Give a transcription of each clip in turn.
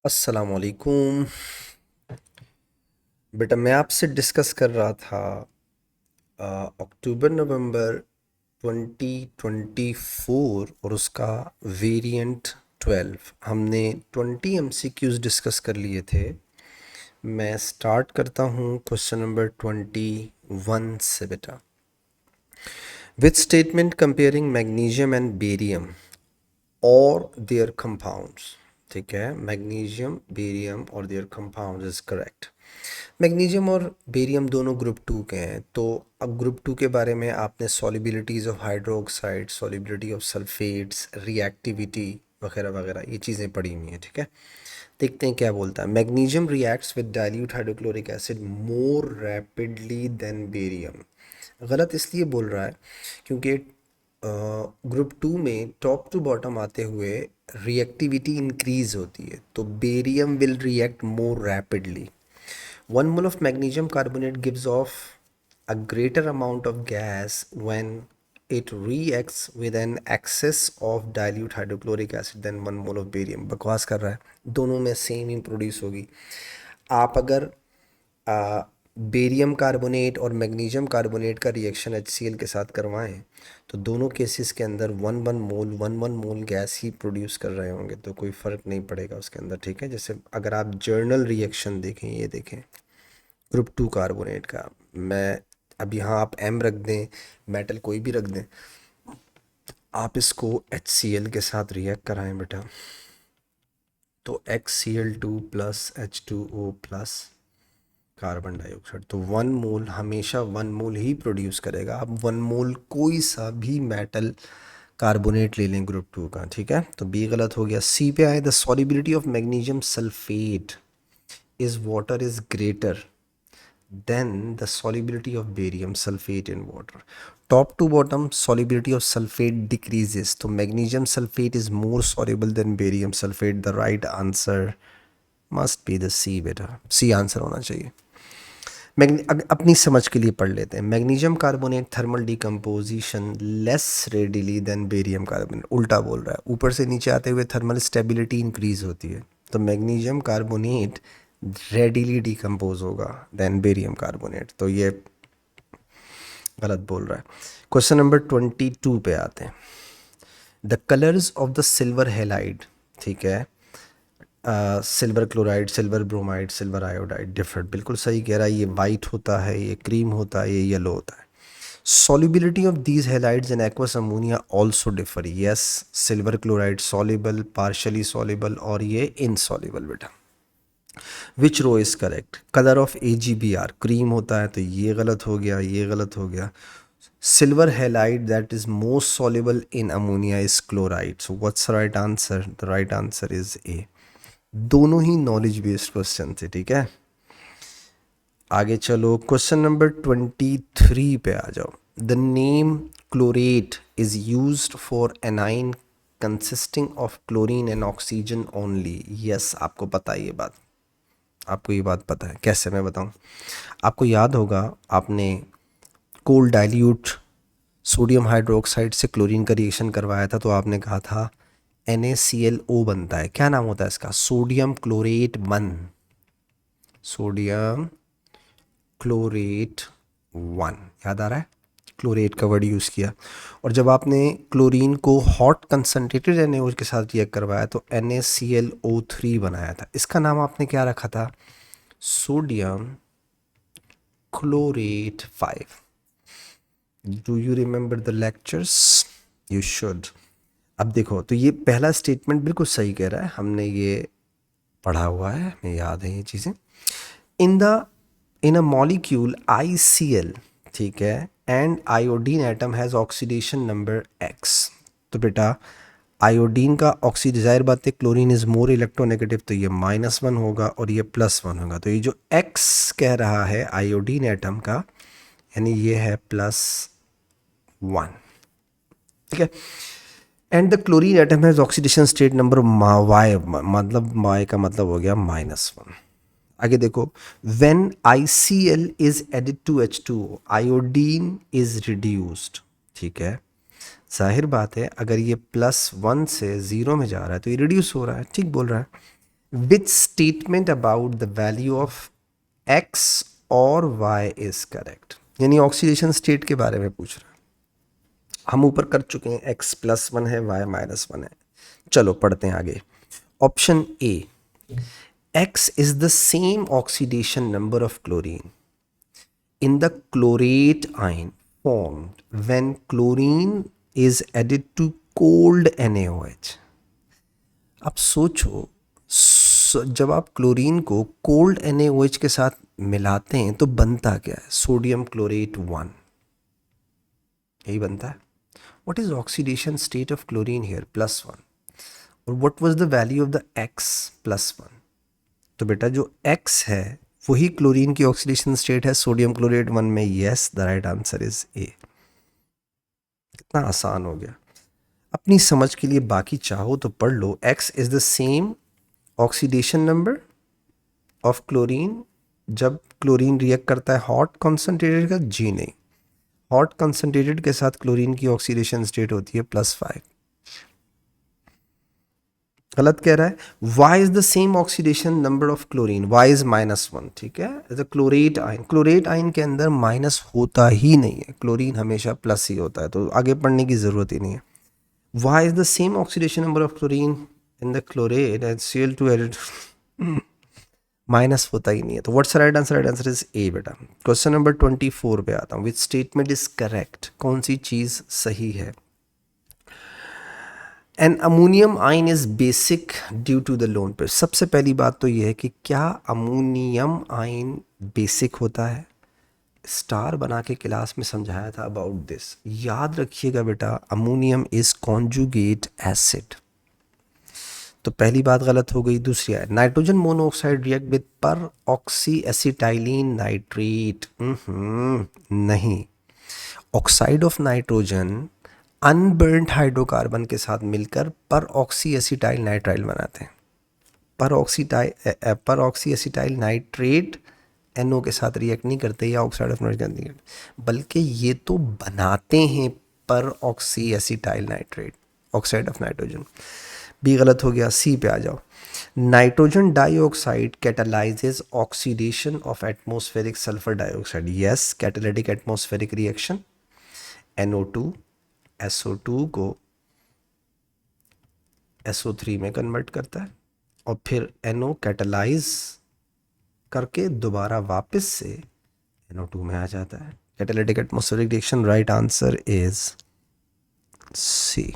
अस्सलामुअलैकुम। बेटा मैं आपसे डिस्कस कर रहा था अक्टूबर नवंबर 2024 और उसका वेरिएंट 12। हमने 20 एमसीक्यूज डिस्कस कर लिए थे। मैं स्टार्ट करता हूँ क्वेश्चन नंबर 21 से बेटा। With statement comparing magnesium and barium और देयर कंपाउंड्स। ठीक है, मैग्नीशियम बेरियम और there compounds is correct. Magnesium और बेरियम दोनों ग्रुप टू के हैं। तो अब ग्रुप टू के बारे में आपने solubilities of hydroxide, solubility of sulphates, reactivity वगैरह वगैरह ये चीज़ें पढ़ी हुई हैं। ठीक है, देखते हैं क्या बोलता है। Magnesium reacts with dilute hydrochloric acid more rapidly than barium. गलत इसलिए बोल रहा है क्योंकि ग्रुप टू में टॉप टू बॉटम आते हुए रिएक्टिविटी इंक्रीज होती है, तो barium will react more rapidly. 1 mole of magnesium carbonate gives off a greater amount of gas when it reacts with an excess of dilute hydrochloric acid than 1 mole of barium। बकवास कर रहा है, दोनों में same ही produce होगी। आप अगर barium carbonate और मैग्नीशियम कार्बोनेट का रिएक्शन HCl के साथ करवाएं तो दोनों केसेस के अंदर 1 1 मोल गैस ही प्रोड्यूस कर रहे होंगे, तो कोई फ़र्क नहीं पड़ेगा उसके अंदर। ठीक है, जैसे अगर आप जर्नल रिएक्शन देखें, ये देखें ग्रुप टू कार्बोनेट का, मैं अब यहाँ आप एम रख दें, मेटल कोई भी रख दें, आप इसको HCl के साथ रिएक्ट कराएं बेटा, तो XCl2 plus H2O plus carbon dioxide, तो 1 मोल हमेशा 1 मोल ही प्रोड्यूस करेगा। आप 1 मोल कोई सा भी मेटल कार्बोनेट ले लें ग्रुप टू का। ठीक है, तो बी गलत हो गया। सी पे आए, the solubility of magnesium sulphate is water is greater then the solubility of barium sulfate in water. Top to bottom solubility of sulfate decreases, तो magnesium sulfate is more soluble than barium sulfate। The right answer must be the C बेटा, C answer होना चाहिए। अपनी समझ के लिए पढ़ लेते हैं। Magnesium carbonate thermal decomposition less readily than barium carbonate. उल्टा बोल रहा है, ऊपर से नीचे आते हुए थर्मल स्टेबिलिटी इंक्रीज होती है, तो मैग्नीशियम कार्बोनेट रेडिली डिकम्पोज होगा देन बेरियम कार्बोनेट, तो ये गलत बोल रहा है। क्वेश्चन नंबर 22 पे आते हैं। The colours of the silver halide, ठीक है, silver chloride, silver bromide, silver iodide different, बिल्कुल सही कह रहा है। ये वाइट होता है, ये क्रीम होता है, ये येलो होता है। Solubility of these halides in aqueous ammonia also differ. Yes, silver chloride soluble, partially soluble और ये इनसॉल्युबल बेटा। Which row is correct? Colour of AgBr cream होता है, तो ये गलत हो गया, ये गलत हो गया। Silver halide that is most soluble in ammonia is chloride, so what's right answer? The right answer is ए। दोनों ही नॉलेज बेस्ड क्वेश्चन थे। ठीक है, आगे चलो, क्वेश्चन नंबर 23 पे आ जाओ। The name chlorate is used for A9 consisting of chlorine and oxygen only. Yes, आपको पता है ये बात, आपको ये बात पता है। कैसे, मैं बताऊं। आपको याद होगा, आपने कोल्ड डाइल्यूट सोडियम हाइड्रोक्साइड से क्लोरीन का रिएक्शन करवाया था, तो आपने कहा था NaClO बनता है। क्या नाम होता है इसका? Sodium chlorate 1, sodium chlorate 1। याद आ रहा है? क्लोरेट का वर्ड यूज़ किया। और जब आपने क्लोरीन को हॉट कंसनट्रेटेड NaOH के साथ रिएक्ट करवाया तो NaClO3 बनाया था। इसका नाम आपने क्या रखा था? Sodium chlorate 5। Do you remember the lectures? You should. अब देखो, तो ये पहला स्टेटमेंट बिल्कुल सही कह रहा है, हमने ये पढ़ा हुआ है, हमें याद है ये चीज़ें। इन अ मॉलिक्यूल ICl, ठीक है, and iodine atom has oxidation number X। तो बेटा आयोडीन का ऑक्सीड, जाहिर बात है क्लोरीन इज मोर इलेक्ट्रोनेगेटिव, तो ये -1 होगा और ये +1 होगा। तो ये जो X कह रहा है आयोडीन एटम का, यानी ये है +1। ठीक है, and the chlorine atom has oxidation state number Y, मतलब Y का मतलब हो गया -1। आगे देखो, when ICl is added to H2O iodine is reduced. ठीक है, जाहिर बात है अगर ये +1 से 0 में जा रहा है तो ये रिड्यूस हो रहा है। ठीक बोल रहा है। विच statement about the value of x और वाई इज करेक्ट, यानी ऑक्सीडेशन स्टेट के बारे में पूछ रहा है। हम ऊपर कर चुके हैं, एक्स प्लस वन है, वाई माइनस वन है। चलो पढ़ते हैं आगे। Option A, x is the same oxidation number of chlorine in the chlorate ion formed when chlorine is added to cold NaOH। अब सोचो, जब आप क्लोरीन को कोल्ड NaOH के साथ मिलाते हैं तो बनता क्या है? सोडियम क्लोरेट 1, यही बनता है। What is oxidation state of chlorine here? +1। और what was the value of the x? +1। तो बेटा जो x है वही क्लोरीन की ऑक्सीडेशन स्टेट है सोडियम क्लोरेट 1 में। Yes, the right answer is ए। कितना आसान हो गया। अपनी समझ के लिए बाकी चाहो तो पढ़ लो। x is the same oxidation number of chlorine जब क्लोरीन रिएक्ट करता है हॉट कॉन्सेंट्रेटेड का। जी नहीं, हॉट कॉन्सेंट्रेटेड के साथ क्लोरीन की ऑक्सीडेशन स्टेट होती है +5। गलत कह रहा है। y is the same oxidation number of chlorine, y is -1। ठीक है, the chlorate ion, chlorate ion के अंदर माइनस होता ही नहीं है, क्लोरीन हमेशा प्लस ही होता है, तो आगे पढ़ने की जरूरत ही नहीं है। y is the same oxidation number of chlorine in the chlorate and Cl2 added, minus होता ही नहीं है। तो what's right answer? Right answer is A बेटा। क्वेश्चन नंबर 24 पे आता हूँ। Which statement is correct? कौन सी चीज सही है? An ammonium ion is basic due to the lone pair. सबसे पहली बात तो यह है कि क्या अमोनियम आयन बेसिक होता है? स्टार बना के क्लास में समझाया था अबाउट दिस, याद रखिएगा बेटा। अमोनियम इज कॉन्जुगेट एसिड, तो पहली बात गलत हो गई। दूसरी है नाइट्रोजन मोनोऑक्साइड रिएक्ट विद पर ऑक्सी एसिटाइलिन नाइट्रेट। नहीं, oxide of nitrogen unburned hydrocarbon के साथ मिलकर पर ऑक्सी एसिटाइल नाइट्राइल बनाते हैं। पर ऑक्सी एसिटाइल नाइट्रेट NO के साथ रिएक्ट नहीं करते या ऑक्साइड ऑफ नाइट्रोजन, बल्कि ये तो बनाते हैं पर oxy acetyl nitrate, oxide of nitrogen. B गलत हो गया। सी पे आ जाओ। Nitrogen dioxide catalyses oxidation of atmospheric sulphur dioxide. Yes, catalytic atmospheric reaction. NO2 SO2 को SO3 में कन्वर्ट करता है और फिर NO कैटालाइज करके दोबारा वापस से NO2 में आ जाता है। Catalytic atmospheric reaction. Right answer is C.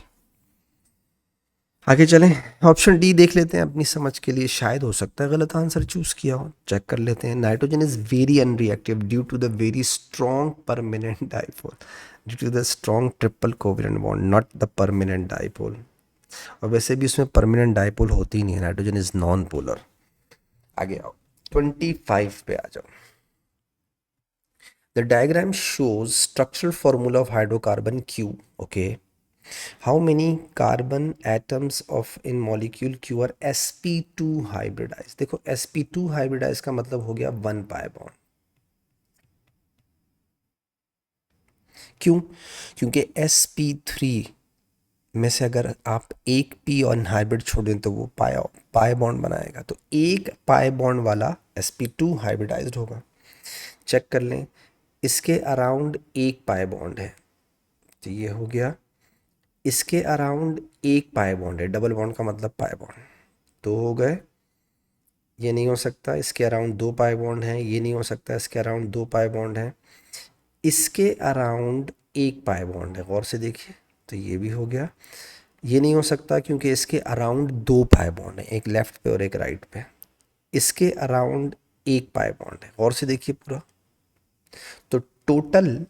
आगे चलें, ऑप्शन डी देख लेते हैं अपनी समझ के लिए, शायद हो सकता है गलत आंसर चूज किया हो, चेक कर लेते हैं। Nitrogen is very unreactive due to the very strong permanent dipole, due to the strong triple covalent bond, not the permanent dipole. और वैसे भी उसमें परमानेंट डाइपोल होती ही नहीं है, नाइट्रोजन इज नॉन पोलर। आगे आओ, 25 पे आ जाओ। The diagram shows structural formula of hydrocarbon Q। Okay, how many carbon atoms of in molecule Q are sp2 hybridized? देखो sp2 hybridized का मतलब हो गया 1 pi bond। क्यों? क्योंकि sp3 में से अगर आप एक p और हाइब्रिड छोड़ दें तो वो पाई बॉन्ड बनाएगा, तो एक पाई बॉन्ड वाला sp2 हाइब्रिडाइज्ड होगा। चेक कर लें, इसके अराउंड एक पाई बॉन्ड है, तो ये हो गया। इसके अराउंड एक पाई बॉन्ड है, डबल बॉन्ड का मतलब पाई बॉन्ड, दो हो गए। ये नहीं हो सकता, इसके अराउंड दो पाई बॉन्ड हैं। ये नहीं हो सकता, इसके अराउंड दो पाई बॉन्ड हैं। इसके अराउंड एक पाई बॉन्ड है, गौर से देखिए, तो ये भी हो गया। ये नहीं हो सकता क्योंकि इसके अराउंड दो पाई बॉन्ड है, एक लेफ्ट पे और एक राइट पे। इसके अराउंड एक पाई बॉन्ड है, गौर से देखिए पूरा। तो टोटल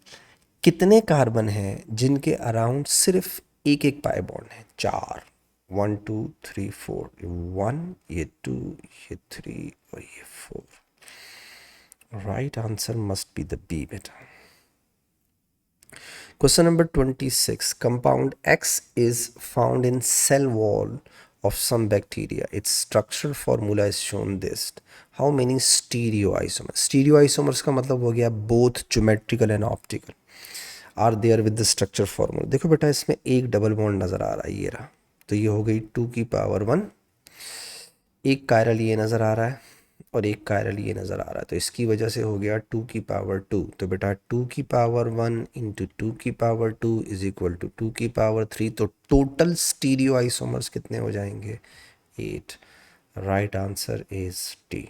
कितने कार्बन हैं जिनके अराउंड सिर्फ एक एक पाई बॉन्ड है? 4, 1 2 3 4, 1, ये 2, ये 3 और ये 4। Right answer must be the B बेटा। Question number 26। Compound X is found in cell wall of some bacteria. Its structural formula is shown this. How many stereoisomers? Stereoisomers का मतलब हो गया both geometrical and optical are there with the structure formula. देखो बेटा, इसमें एक double bond नज़र आ रहा है, ये रहा, तो ये हो गई 2 की पावर 1 एक कायरल ये नज़र आ रहा है और एक कायरल ये नज़र आ रहा है, तो इसकी वजह से हो गया 2 की पावर 2। तो बेटा 2 की पावर 1 इंटू 2 की पावर 2 इज इक्वल टू 2 की पावर 3। तो टोटल स्टीरियो आइसोमर्स कितने हो जाएंगे? 8। Right answer is T.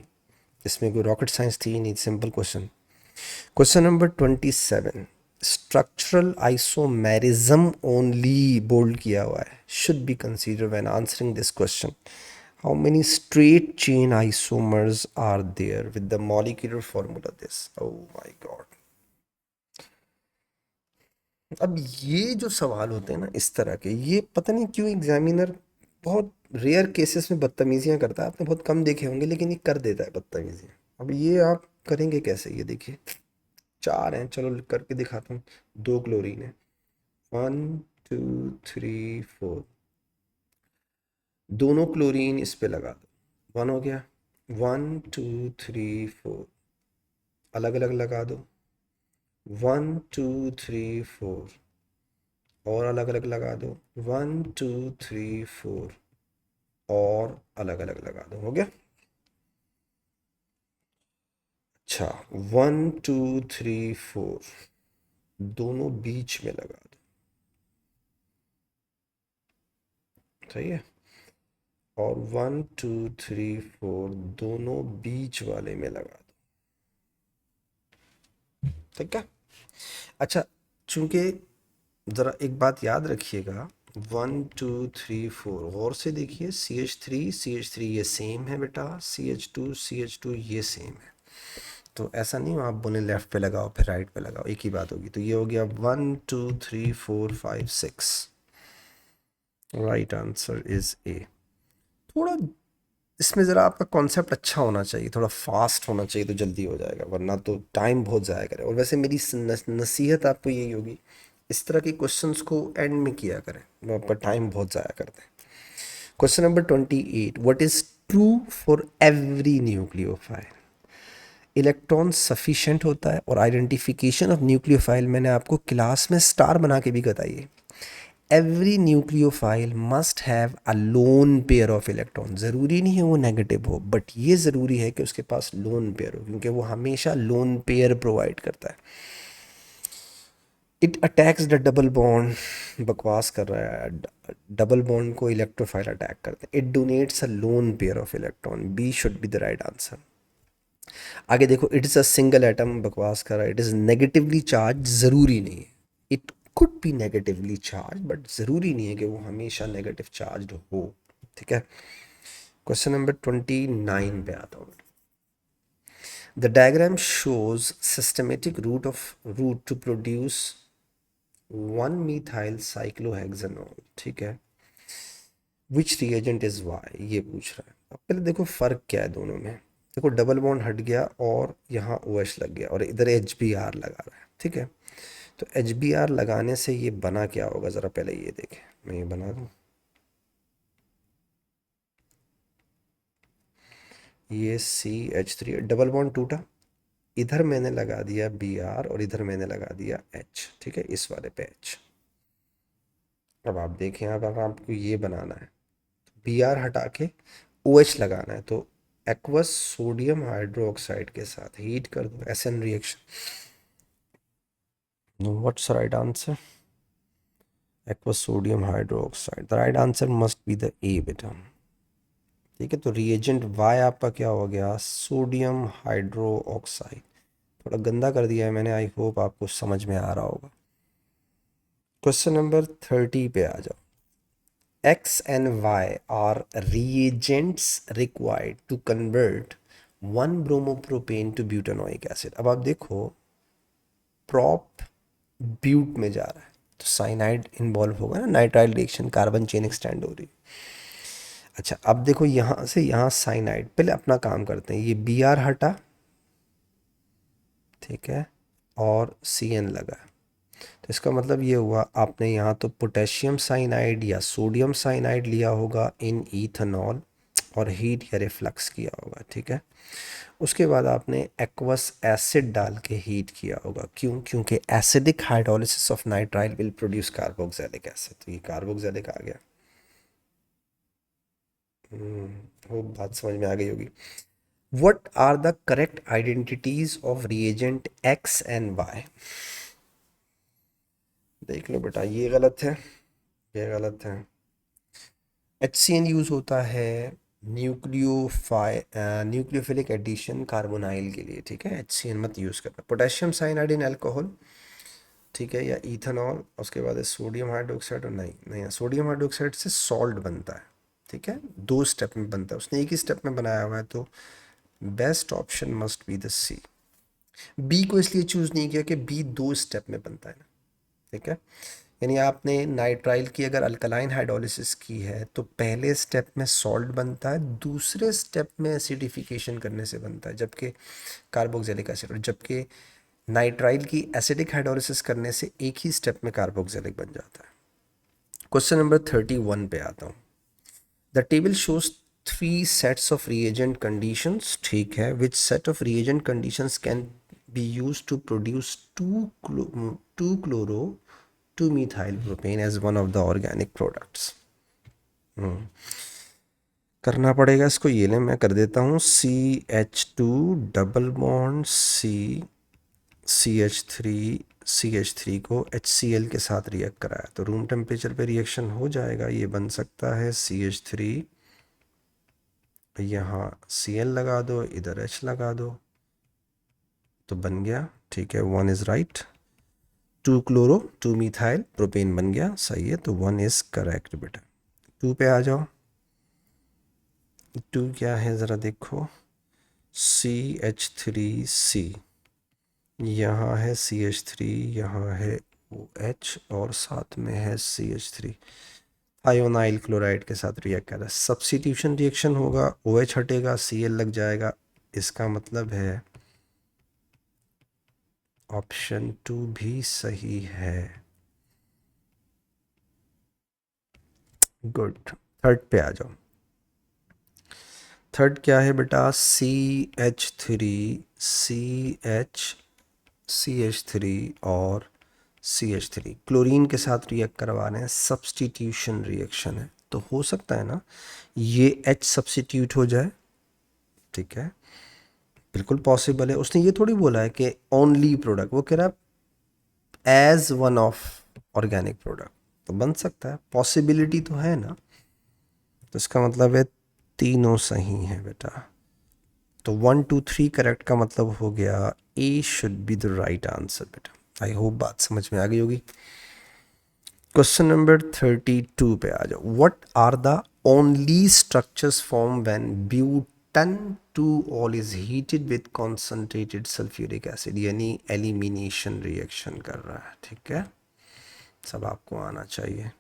इसमें कोई रॉकेट साइंस थी नहीं, simple question. Question number 27, structural isomerism only bold किया हुआ है, should be consider when answering this question. How many straight chain isomers are there with the molecular formula this? Oh my god. अब ये जो सवाल होते हैं ना इस तरह के, ये पता नहीं क्यों एग्जामिनर बहुत रेयर केसेस में बदतमीजियां करता है। आपने बहुत कम देखे होंगे लेकिन ये कर देता है बदतमीजियां। अब ये आप करेंगे कैसे? ये देखिए, 4 हैं, चलो करके दिखाता हूँ। 2 क्लोरीन है, 1 2 3 4। दोनों क्लोरीन इस पे लगा दो, 1 हो गया। 1 2 3 4 अलग अलग लगा दो, 1 2 3 4 और अलग अलग लगा दो, 1 2 3 4 और अलग अलग लगा दो। हो गया? अच्छा, 1 2 3 4 दोनों बीच में लगा दो। सही है। और 1 2 3 4 दोनों बीच वाले में लगा दो। ठीक है। अच्छा, चूंकि ज़रा एक बात याद रखिएगा, 1 2 3 4 गौर से देखिए, CH3 ये सेम है बेटा, CH2 ये सेम है। तो ऐसा नहीं हो आप बोले लेफ्ट पे लगाओ फिर राइट पे लगाओ, एक ही बात होगी। तो ये हो गया 1 2 3 4 5 6। राइट आंसर इज ए। थोड़ा इसमें ज़रा आपका कॉन्सेप्ट अच्छा होना चाहिए, थोड़ा फास्ट होना चाहिए तो जल्दी हो जाएगा, वरना तो टाइम बहुत ज़ाया करे। और वैसे मेरी नसीहत आपको यही होगी, इस तरह के क्वेश्चंस को एंड में किया करें, वो आपका टाइम बहुत ज़ाया करते हैं। Question number 28, what is true for every nucleophile? Electron sufficient होता है, और आइडेंटिफिकेशन ऑफ न्यूक्लियोफाइल मैंने आपको क्लास में स्टार बना के भी बताई है। Every nucleophile must have a lone pair of electron. ज़रूरी नहीं है वो नेगेटिव हो, बट ये ज़रूरी है कि उसके पास लोन पेयर हो, क्योंकि वो हमेशा लोन पेयर प्रोवाइड करता है। It attacks the double bond, बकवास कर रहा है, डबल बॉन्ड को इलेक्ट्रोफाइल अटैक करते हैं। It donates a lone pair of electron, B should be the right answer. आगे देखो, it is a single atom, बकवास कर रहा है। इट इज़ नेगेटिवली चार्ज, ज़रूरी नहीं है। It could be negatively charge, but ज़रूरी नहीं है कि वो हमेशा नेगेटिव चार्ज हो। ठीक है। क्वेश्चन नंबर 29 पे आता हूँ। The diagram shows systematic route to produce 1 methyl cyclohexanol। ठीक है। विच रिएजेंट इज वाई, ये पूछ रहा है। अब पहले देखो फ़र्क क्या है दोनों में। देखो डबल बॉन्ड हट गया और यहाँ ओ एच लग गया, और इधर एच बी आर लगा रहा है। ठीक है। तो एच बी आर लगाने से ये बना क्या होगा, ज़रा पहले ये देखें। मैं ये बना दूँ, ये CH3 डबल बॉन्ड टूटा, इधर मैंने लगा दिया बी आर और इधर मैंने लगा दिया एच। ठीक है, इस वाले पे एच। अब आप देखें, अब अगर आपको ये बनाना है, बी आर हटा के ओ एच लगाना है, तो एक्वस सोडियम हाइड्रोक्साइड के साथ हीट कर दो, SN reaction. What's right answer? Aqueous sodium hydroxide, the right answer must be the A बेटा। ठीक है, तो रिएजेंट वाई आपका क्या हो गया? Sodium hydro oxide. थोड़ा गंदा कर दिया है मैंने, आई होप आपको समझ में आ रहा होगा। क्वेश्चन नंबर 30 पे आ जाओ। X and Y are reagents required to convert 1 bromopropane to butanoic acid। अब आप देखो, प्रॉप ब्यूट में जा रहा है तो साइनाइड इन्वॉल्व होगा ना, nitrile reaction, carbon chain extend हो रही। अच्छा, अब देखो यहाँ से यहाँ साइनाइड, पहले अपना काम करते हैं। ये बी आर हटा, ठीक है, और सी एन लगा। तो इसका मतलब ये हुआ, आपने यहाँ तो पोटेशियम साइनाइड या सोडियम साइनाइड लिया होगा इन इथेनॉल और हीट या रिफ्लक्स किया होगा। ठीक है। उसके बाद आपने एक्वस एसिड डाल के हीट किया होगा। क्यों? क्योंकि acidic hydrolysis of nitrile will produce carboxylic acid. तो ये कार्बोक्सिलिक आ गया। वो बात समझ में आ गई होगी। What are the correct identities of reagent X and Y? देख लो बेटा, ये गलत है, ये गलत है। HCN यूज होता है न्यूक्लियोफिलिक एडिशन कार्बोनाइल के लिए, ठीक है। HCN मत यूज करना। पोटेशियम साइनाइड इन अल्कोहल, ठीक है, या इथेनॉल। उसके बाद है सोडियम हाइड्रोक्साइड, और नहीं नहीं, सोडियम हाइड्रोक्साइड से सॉल्ट बनता है, ठीक है। 2 स्टेप में बनता है, उसने एक ही स्टेप में बनाया हुआ है, तो best option must be the C. B को इसलिए चूज नहीं किया कि बी 2 स्टेप में बनता है ना, ठीक है। यानी आपने नाइट्राइल की अगर अल्कलाइन हाइड्रोलिसिस की है तो पहले स्टेप में सॉल्ट बनता है, दूसरे स्टेप में एसिडिफिकेशन करने से बनता है, जबकि कार्बोक्सिलिक एसिड, और जबकि नाइट्राइल की एसिडिक हाइड्रोलिसिस करने से एक ही स्टेप में कार्बोक्सिलिक बन जाता है। क्वेश्चन नंबर 31 पे आता हूँ। The table shows 3 sets of reagent conditions, ठीक है। Which set of reagent conditions can be use to produce 2 chloro 2-methyl propane as one of the organic products? करना पड़ेगा इसको, ये ले मैं कर देता हूँ। CH2 डबल बॉन्ड CH3 को HCl के साथ रिएक्ट कराया तो रूम टेम्परेचर पे रिएक्शन हो जाएगा। ये बन सकता है CH3, यहाँ Cl लगा दो, इधर H लगा दो, तो बन गया, ठीक है। 1 is right. 2 chloro 2 methyl propane बन गया, सही है, तो 1 इज़ करेक्ट बेटा। 2 पे आ जाओ। 2 क्या है ज़रा देखो, CH3C, यहाँ है CH3, यहाँ है OH, और साथ में है CH3। आयोनाइल क्लोराइड के साथ रिएक्ट कर रहा है, सब्स्टिट्यूशन रिएक्शन होगा, OH हटेगा, Cl लग जाएगा। इसका मतलब है ऑप्शन 2 भी सही है। गुड। थर्ड पे आ जाओ। थर्ड क्या है बेटा, CH3 और CH3 क्लोरीन के साथ रिएक्ट करवा रहे हैं, सब्स्टिट्यूशन रिएक्शन है, तो हो सकता है ना ये H सब्स्टिट्यूट हो जाए, ठीक है, बिल्कुल पॉसिबल है। उसने ये थोड़ी बोला है कि ओनली प्रोडक्ट, वो कह रहा है as one of organic product, तो बन सकता है, पॉसिबिलिटी तो है ना। तो इसका मतलब है तीनों सही हैं बेटा। तो 1 2 3 करेक्ट का मतलब हो गया A should be the right answer बेटा। आई होप बात समझ में आ गई होगी। क्वेश्चन नंबर 32 पे आ जाओ। What are the only structures form when butan 2 ol is heated with concentrated sulphuric acid, यानी एलिमिनेशन रिएक्शन कर रहा है, ठीक है। सब आपको आना चाहिए।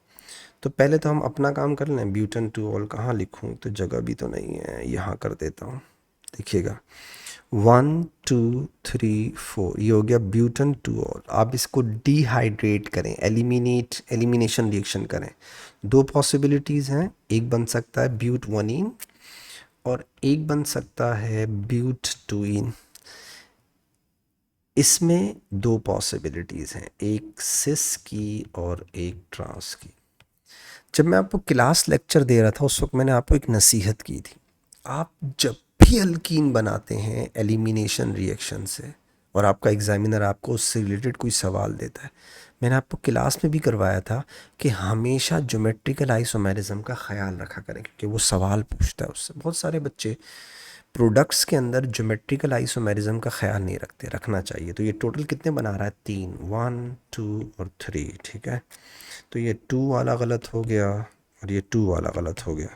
तो पहले तो हम अपना काम कर लें। ब्यूटन 2 ऑल कहाँ लिखूँ, तो जगह भी तो नहीं है, यहाँ कर देता हूँ। देखिएगा 1 2 3 4, ये हो गया ब्यूटन 2 ऑल। आप इसको डिहाइड्रेट करें, एलिमिनेशन रिएक्शन करें। 2 पॉसिबिलिटीज़ हैं, एक बन सकता है ब्यूट 1इन और एक बन सकता है ब्यूट 2इन। इसमें 2 पॉसिबिलिटीज़ हैं, एक सिस की और एक ट्रांस की। जब मैं आपको क्लास लेक्चर दे रहा था उस वक्त मैंने आपको एक नसीहत की थी, आप जब भी अल्कीन बनाते हैं एलिमिनेशन रिएक्शन से और आपका एग्जामिनर आपको उससे रिलेटेड कोई सवाल देता है, मैंने आपको क्लास में भी करवाया था कि हमेशा ज्योमेट्रिकल आइसोमेरिज्म का ख्याल रखा करें, क्योंकि वो सवाल पूछता है उससे। बहुत सारे बच्चे प्रोडक्ट्स के अंदर ज्योमेट्रिकल आइसोमेरिज्म का ख्याल नहीं रखते, रखना चाहिए। तो ये टोटल कितने बना रहा है, 3, 1 2 और 3, ठीक है। तो ये 2 वाला गलत हो गया और ये 2 वाला गलत हो गया।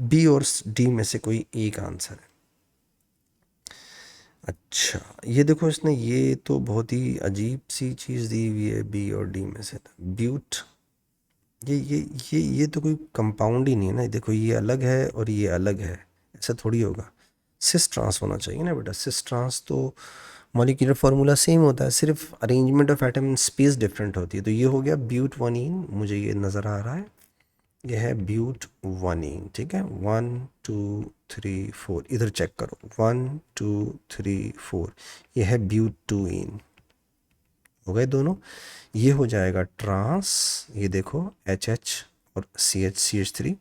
बी और डी में से कोई एक आंसर है। अच्छा, ये देखो, इसने ये तो बहुत ही अजीब सी चीज़ दी हुई है, बी और डी में से ब्यूट। ये तो कोई कंपाउंड ही नहीं है ना। देखो, ये अलग है और ये अलग है, ऐसा थोड़ी होगा। सिस ट्रांस होना चाहिए ना बेटा। सिस ट्रांस तो मॉलिक्यूलर फार्मूला सेम होता है, सिर्फ arrangement of atom in space different होती है। तो ये हो गया ब्यूट 1इन, मुझे ये नज़र आ रहा है, ये है ब्यूट 1इन, ठीक है। 1 2 3 4, इधर चेक करो, 1 2 3 4, ये है ब्यूट 2इन, हो गए दोनों। ये हो जाएगा ट्रांस, ये देखो एच एच और CH3,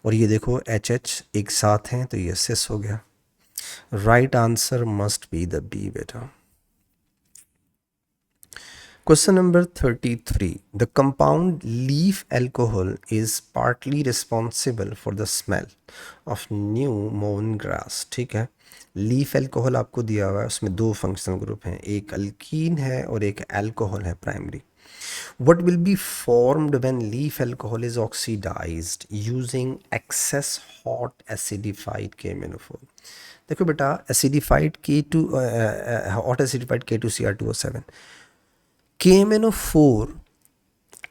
और ये देखो HH एक साथ हैं तो ये सिस हो गया। Right answer must be the B बेटा। Question number 33. The compound leaf alcohol is partly responsible for the smell of new mown grass. ठीक है, लीफ एल्कोहल आपको दिया हुआ है, उसमें दो फंक्शनल ग्रुप हैं, एक अल्कीन है और एक अल्कोहल है primary. What will be formed when leaf alcohol is oxidized using excess hot acidified KMnO4? देखो बेटा, acidified K2 hot acidified K2Cr2O7, KMnO4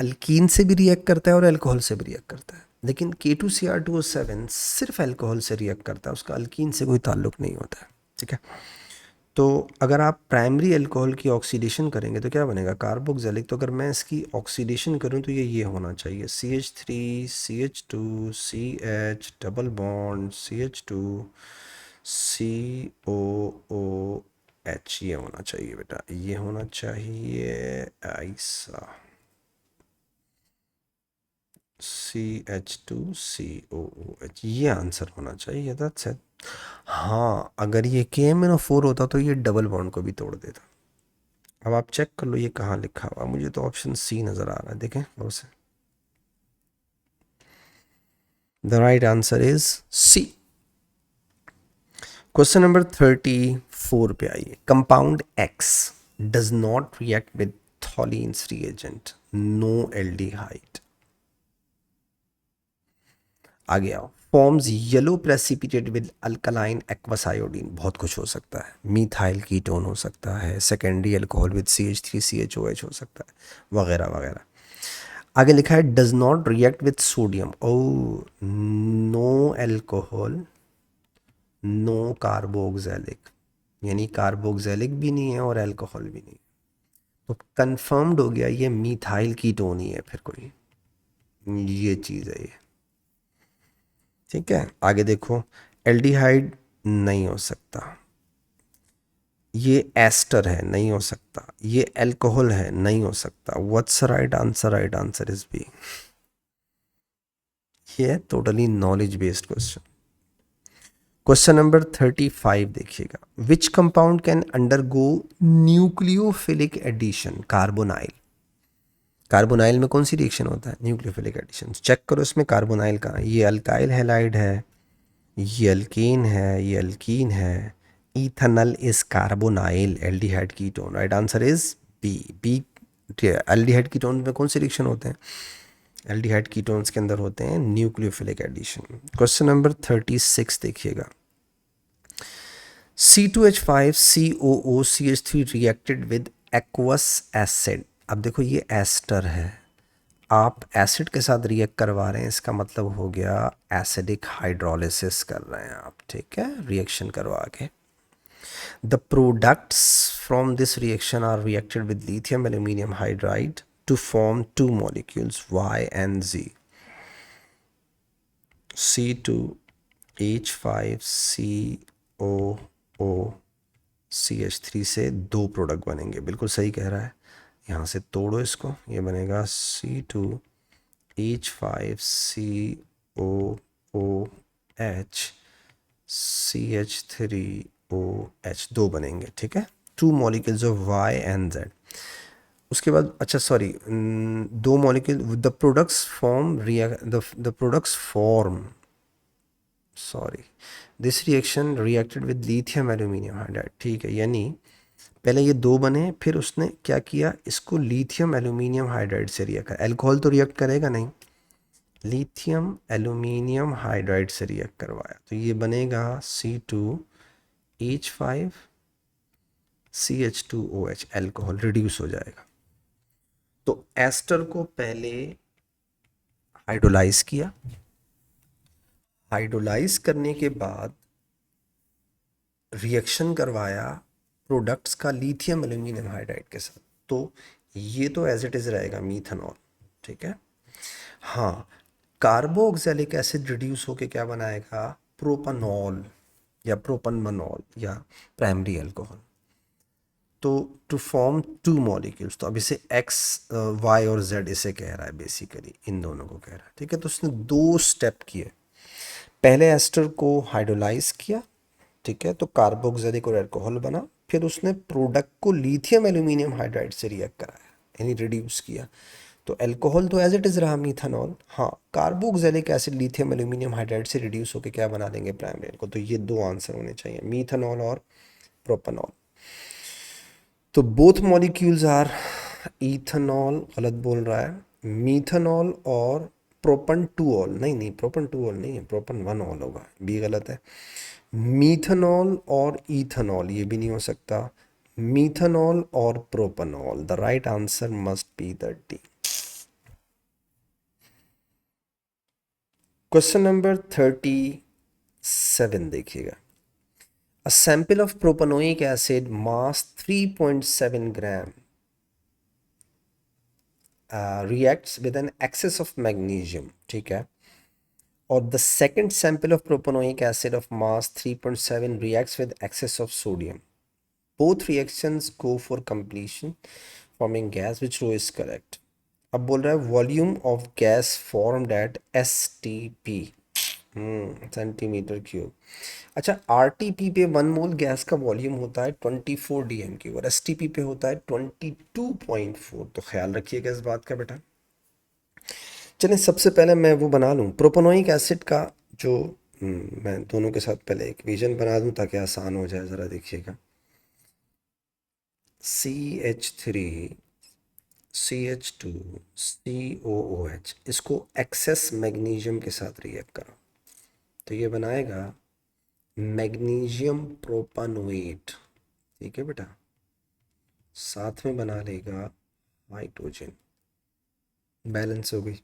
alkyne से भी रिएक्ट करता है और अल्कोहल से भी रिएक्ट करता है, लेकिन K2Cr2O7 सिर्फ अल्कोहल से रिएक्ट करता है, उसका अल्कीन से कोई ताल्लुक नहीं होता है। ठीक है, तो अगर आप प्राइमरी अल्कोहल की ऑक्सीडेशन करेंगे तो क्या बनेगा, कार्बोक्सिलिक। तो अगर मैं इसकी ऑक्सीडेशन करूं तो ये होना चाहिए CH3 CH2 CH double bond CH2 COOH, ये होना चाहिए बेटा, ये होना चाहिए ऐसा CH2COOH, ये आंसर होना चाहिए। That's it. हाँ, अगर ये KMnO4 होता तो ये डबल बॉन्ड को भी तोड़ देता। अब आप चेक कर लो ये कहाँ लिखा हुआ, मुझे तो ऑप्शन सी नज़र आ रहा है, देखें गौर से। The right answer is C. Question number 34 पे आइए। Compound X does not react with Tollens reagent, no aldehyde. आगे आओ। Forms yellow precipitate with alkaline aqueous iodine, बहुत कुछ हो सकता है, मीथाइल कीटोन हो सकता है, सेकेंडरी अल्कोहल विद CH3CHOH हो सकता है, वगैरह वगैरह। आगे लिखा है does not react with sodium, oh no alcohol no carboxylic, यानी कार्बोक्सिलिक भी नहीं है और अल्कोहल भी नहीं, तो कंफर्म्ड हो गया ये मीथाइल कीटोन ही है फिर कोई, ये चीज़ है ये। ठीक है, आगे देखो, एल्डिहाइड नहीं हो सकता, ये एस्टर है नहीं हो सकता, ये अल्कोहल है नहीं हो सकता। What's right answer? Right answer is B. ये totally knowledge based question. Question number 35 देखिएगा। Which compound can undergo nucleophilic addition? Carbonyl. Carbonyl में कौन सी रिएक्शन होता है? Nucleophilic addition. चेक करो इसमें कार्बोनाइल का, ये अल्काइल हैलाइड है, ये अल्केन है, ये अल्कीन है। Ethanol is carbonyl aldehyde ketone. Right answer is B. B aldehyde ketone में कौन से रिएक्शन होते हैं? एल्डिहाइड कीटोन्स के अंदर होते हैं न्यूक्लियोफिलिक एडिशन। क्वेश्चन नंबर 36 देखिएगा। C2H5COOCH3 reacted with aqueous acid. अब देखो ये एस्टर है, आप एसिड के साथ रिएक्ट करवा रहे हैं, इसका मतलब हो गया एसिडिक हाइड्रोलिसिस कर रहे हैं आप। ठीक है, रिएक्शन करवा के the products from this reaction are reacted with lithium aluminium hydride to form two molecules Y and Z। C2H5COOCH3 से दो प्रोडक्ट बनेंगे, बिल्कुल सही कह रहा है। यहाँ से तोड़ो इसको, ये बनेगा C2H5COOH CH3OH, दो बनेंगे। ठीक है, two molecules of Y and Z। उसके बाद अच्छा सॉरी, दो molecule the products form the products form sorry this reaction reacted with lithium aluminium hydride. ठीक है, यानी पहले ये दो बने, फिर उसने क्या किया, इसको लिथियम एल्यूमिनियम हाइड्राइड से रिएक्ट कर, अल्कोहल तो रिएक्ट करेगा नहीं, लिथियम एल्यूमिनियम हाइड्राइड से रिएक्ट करवाया, तो ये बनेगा C2H5CH2OH, अल्कोहल रिड्यूस हो जाएगा। तो एस्टर को पहले हाइड्रोलाइज किया, हाइड्रोलाइज करने के बाद रिएक्शन करवाया प्रोडक्ट्स का लिथियम एल्यूमिनियम हाइड्राइड के साथ, तो ये तो एज इट इज रहेगा मीथेनॉल। ठीक है, हाँ, कार्बोक्सिलिक एसिड रिड्यूस होके क्या बनाएगा, प्रोपनॉल या प्रोपनमनॉल या प्राइमरी अल्कोहल। तो टू फॉर्म टू मॉलिक्यूल्स, तो अब इसे एक्स वाई और जेड इसे कह रहा है बेसिकली, इन दोनों को कह रहा है, ठीक है। तो उसने दो स्टेप किए, पहले एस्टर को हाइड्रोलाइज किया, ठीक है, तो कार्बोक्सिलिक और अल्कोहल बना, फिर उसने प्रोडक्ट को लिथियम एल्यूमिनियम हाइड्राइड से रिएक्ट कराया, यानी रिड्यूस किया। तो अल्कोहल तो एज इट इज़ रहा मीथानॉल, हाँ, carboxylic acid lithium aluminium hydride से रिड्यूस होकर क्या बना देंगे, प्राइमरी अल्कोहल। तो ये दो आंसर होने चाहिए, मीथानॉल और प्रोपेनॉल। तो बोथ मॉलिक्यूल्स आर इथेनॉल, गलत बोल रहा है, मीथेनॉल और प्रोपन टू ऑल, नहीं नहीं, प्रोपन टू ऑल नहीं है, प्रोपन वन ऑल होगा, बी गलत है। मीथेनॉल और इथेनॉल ये भी नहीं हो सकता, मीथेनॉल और propanol, the right answer must be the D. Question number 37 देखिएगा। A sample of propanoic acid mass 3.7 gram reacts with an excess of magnesium, ठीक है, और the second sample of propanoic acid of mass 3.7 reacts with excess of sodium. Both reactions go for completion forming gas, which row is correct. अब बोल रहा है volume of gas formed at STP, centimetre cube. अच्छा, RTP पे 1 मोल gas का volume होता है 24 DMQ और STP पे होता है 22.4, तो ख्याल रखिएगा इस बात का बेटा। चलें, सबसे पहले मैं वो बना लूँ प्रोपेनोइक एसिड का, जो मैं दोनों के साथ पहले एक इक्वेशन बना दूँ ताकि आसान हो जाए, ज़रा देखिएगा। CH3 CH2 COOH, इसको एक्सेस मैग्नीशियम के साथ रिएक्ट करो तो ये बनाएगा मैग्नीशियम प्रोपानोएट, ठीक है बेटा, साथ में बना लेगा हाइड्रोजन, बैलेंस हो गई।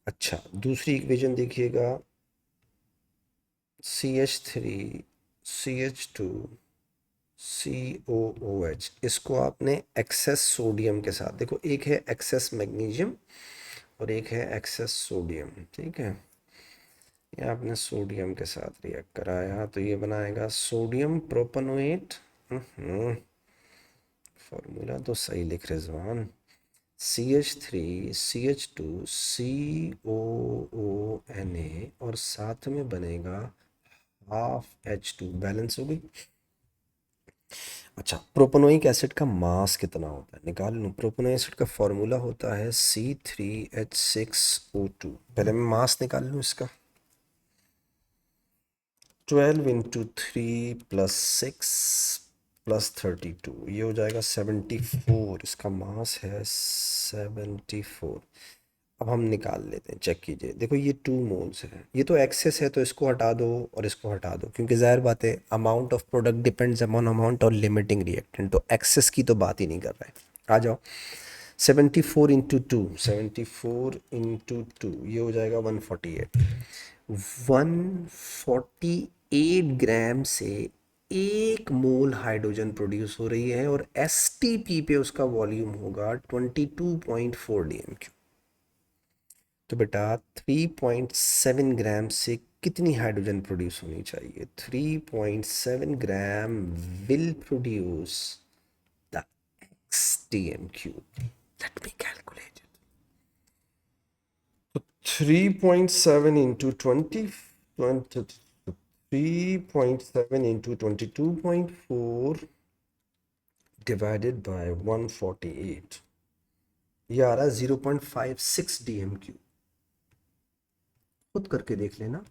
अच्छा, दूसरी इक्वेशन देखिएगा, CH3 CH2 COOH, इसको आपने एक्सेस सोडियम के साथ, देखो एक है एक्सेस मैग्नीशियम और एक है एक्सेस सोडियम, ठीक है, ये आपने सोडियम के साथ रिएक्ट कराया तो ये बनाएगा सोडियम प्रोपनोएट। फॉर्मूला तो सही लिख रहे जवान, CH3 CH2 COONA और साथ में बनेगा हाफ H2, बैलेंस हो गई। अच्छा, प्रोपेनोइक एसिड का मास कितना होता है निकाल लूँ। प्रोपेनोइक एसिड का फॉर्मूला होता है C3H6O2, पहले मैं मास निकाल लूँ इसका। 12 इंटू 3 प्लस 6 प्लस 32, ये हो जाएगा 74, इसका मास है 74। अब हम निकाल लेते हैं, चेक कीजिए, देखो ये 2 मोल्स है, ये तो एक्सेस है तो इसको हटा दो और इसको हटा दो, क्योंकि जाहिर बात है amount of product depends upon amount और लिमिटिंग रिएक्टेंट, तो एक्सेस की तो बात ही नहीं कर रहा है। आ जाओ, 74 इंटू टू, 74 इंटू टू, ये हो जाएगा 148। 148 ग्राम से 1 मोल हाइड्रोजन प्रोड्यूस हो रही है और STP पे उसका वॉल्यूम होगा 22.4 DMQ। तो बेटा 3.7 ग्राम से कितनी हाइड्रोजन प्रोड्यूस होनी चाहिए, 3.7 gram will produce the XDMQ, let me calculate. 3.7 into 3.7 into 22.4 divided by 148, ये आ रहा है 0.56 DMQ, खुद करके देख लेना।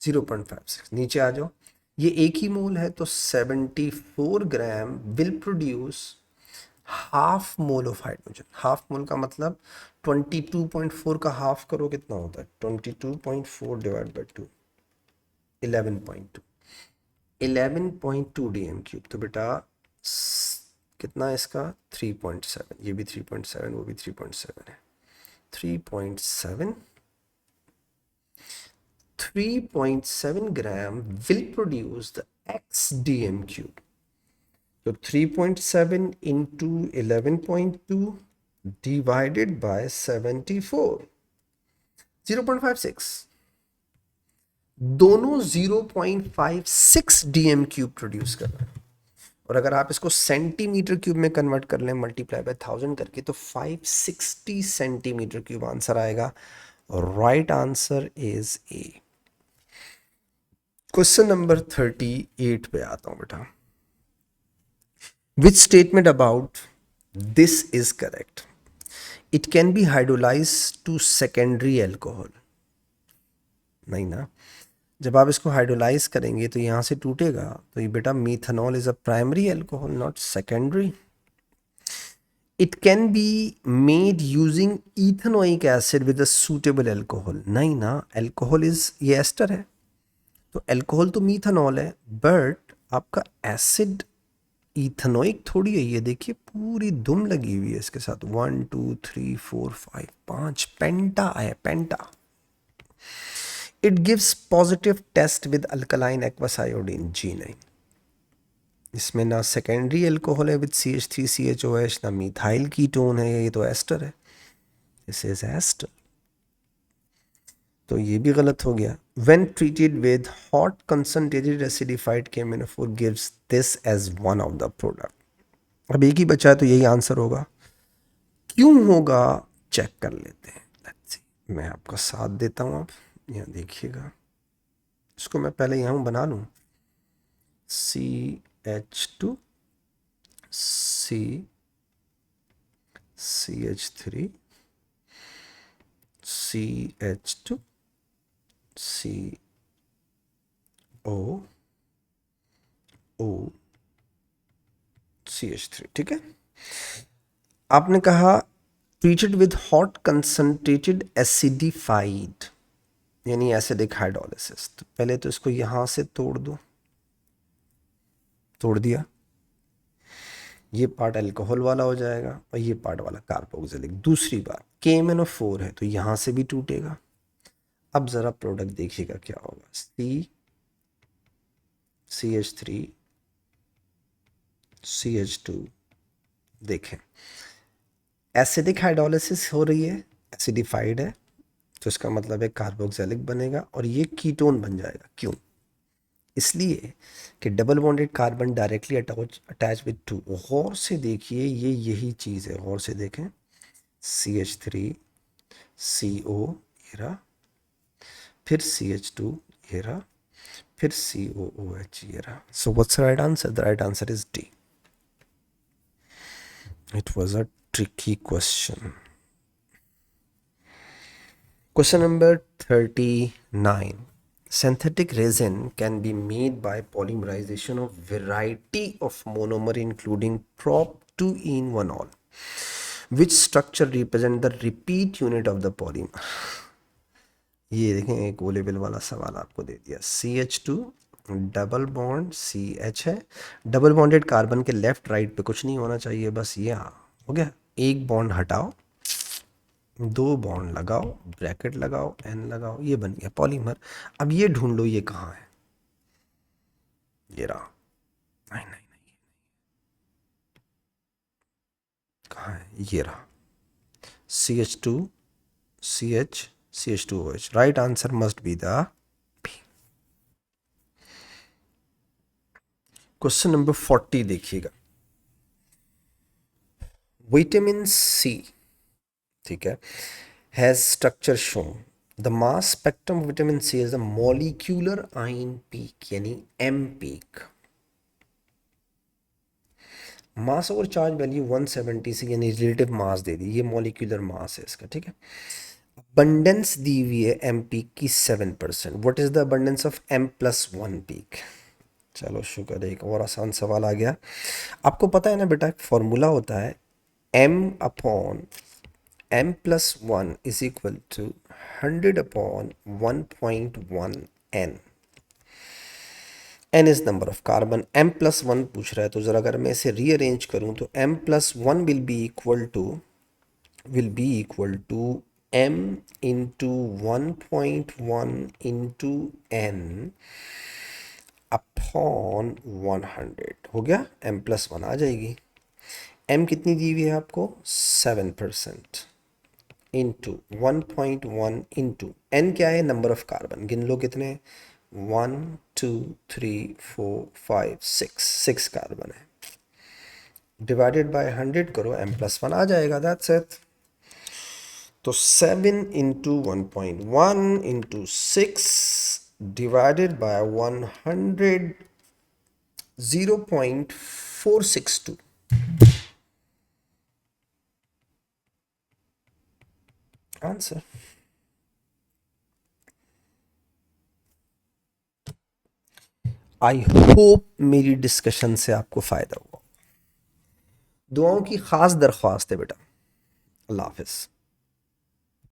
0.56, नीचे आ जाओ, ये एक ही मोल है तो 74 gram will produce half mole of hydrogen. Half mole का मतलब 22.4 का हाफ करो कितना होता है, 22.4 डिवाइड बाई 2, 11.2, 11.2 DMQ। तो बेटा कितना है इसका, 3.7, ये भी 3.7, वो भी 3.7 है, 3.7, 3.7 gram will produce the XDMQ. So 3.7 into 11.2 divided by 74, 0.56, दोनों 0.56 DMQ प्रोड्यूस कर रहे हैं और अगर आप इसको सेंटीमीटर क्यूब में कन्वर्ट कर लें मल्टीप्लाई बाय 1000 करके तो 560 सेंटीमीटर क्यूब आंसर आएगा। Right answer is A. Question number 38 पे आता हूं बेटा। Which statement about this is correct? It can be hydrolyse to secondary alcohol. नहीं ना, जब आप इसको हाइड्रोलाइज करेंगे तो यहां से टूटेगा, तो ये बेटा methanol is a primary alcohol not secondary. It can be made using ethanoic acid with a suitable alcohol. नहीं ना, एल्कोहल इज ये एस्टर है, तो एल्कोहल तो मीथेनॉल है, बट आपका एसिड इथेनोइक थोड़ी है। ये देखिए पूरी दुम लगी हुई है इसके साथ, 1 2 3 4 5 5 पेंटा है, penta. It gives positive test with alkaline aqueous iodine. जी नहीं, इसमें ना सेकेंडरी एल्कोहल है विद CH3CHOH, ना मिथाइल कीटोन है, ये तो एस्टर है, दिस इज एस्टर, तो ये भी गलत हो गया। When treated with hot concentrated acidified KMnO4 gives this as one of the product। अब एक ही बचा है तो यही आंसर होगा। क्यों होगा चेक कर लेते हैं। Let's see। मैं आपका साथ देता हूँ, आप यहाँ देखिएगा, इसको मैं पहले यहाँ बना लूँ। CH2 CH3 CH2 CO O CH3, ठीक है। आपने कहा treated with hot concentrated acidified, यानी एसिडिक हाइड्रोलिसिस। तो पहले तो इसको यहां से तोड़ दो, तोड़ दिया, ये पार्ट अल्कोहल वाला हो जाएगा और ये पार्ट वाला कार्बोक्सिलिक। दूसरी बात KMnO4 है तो यहां से भी टूटेगा। अब जरा प्रोडक्ट देखिएगा क्या होगा। CH3 CH2, देखें एसिडिक हाइड्रोलिसिस हो रही है, एसिडिफाइड है, तो इसका मतलब है कार्बोक्सिलिक बनेगा और ये कीटोन बन जाएगा। क्यों? इसलिए कि double bonded carbon directly attach with to. गौर से देखिए, ये यही चीज़ है, गौर से देखें। CH3 CO, ये रहा, फिर CH2, ये रहा, फिर COOH, ये रहा। So what's right answer? The right answer is D. It was a tricky question. Question number 39. Synthetic resin can be made by polymerization of variety of monomer including prop-2-ene-1-ol. Which structure represent the repeat unit of the polymer? ये देखें, एक O level वाला सवाल आपको दे दिया। CH2 double bond CH है, double bonded carbon के left right पे कुछ नहीं होना चाहिए, बस ये हो गया। एक बॉन्ड हटाओ, दो बॉन्ड लगाओ, ब्रैकेट लगाओ, एन लगाओ, ये बन गया पॉलीमर। अब ये ढूंढ लो ये कहाँ है, ये रहा। नहीं नहीं नहीं, कहाँ है, ये रहा। CH2 CH CH2OH। Right answer must be the P। Question number 40 देखिएगा। विटामिन C, ठीक है, has structure shown. The mass spectrum vitamin C is the molecular ion peak, यानी M पीक। मास ओवर चार्ज वैल्यू 176, यानी relative mass दे दी, ये molecular mass है इसका, ठीक है। अबंडेंस दी हुई है M पीक की 7%। What is the abundance of M+1 peak? चलो शुक्र, एक और आसान सवाल आ गया। आपको पता है ना बेटा, एक फॉर्मूला होता है M/M+1 is equal to 100/1.1 n। n is number of carbon, M+1 पूछ रहा है, तो जरा अगर मैं इसे रीअरेंज करूं तो M+1 will be equal to M into 1.1 into n upon 100। हो गया, M+1 आ जाएगी। M कितनी दी हुई है आपको? 7%, इंटू 1.1 इंटू n क्या है? नंबर ऑफ कार्बन, गिन लो कितने, 1 2 3 4 5 6 कार्बन है। डिवाइडेड बाय 100 करो, m+1 आ जाएगा, दैट्स इट। तो 7 into 1.1 into 6 divided by 100, 0.462 answer. I hope मेरी डिस्कशन से आपको फ़ायदा हुआ। दुआओं की ख़ास दरख्वास्त है बेटा। अल्लाह हाफिज़।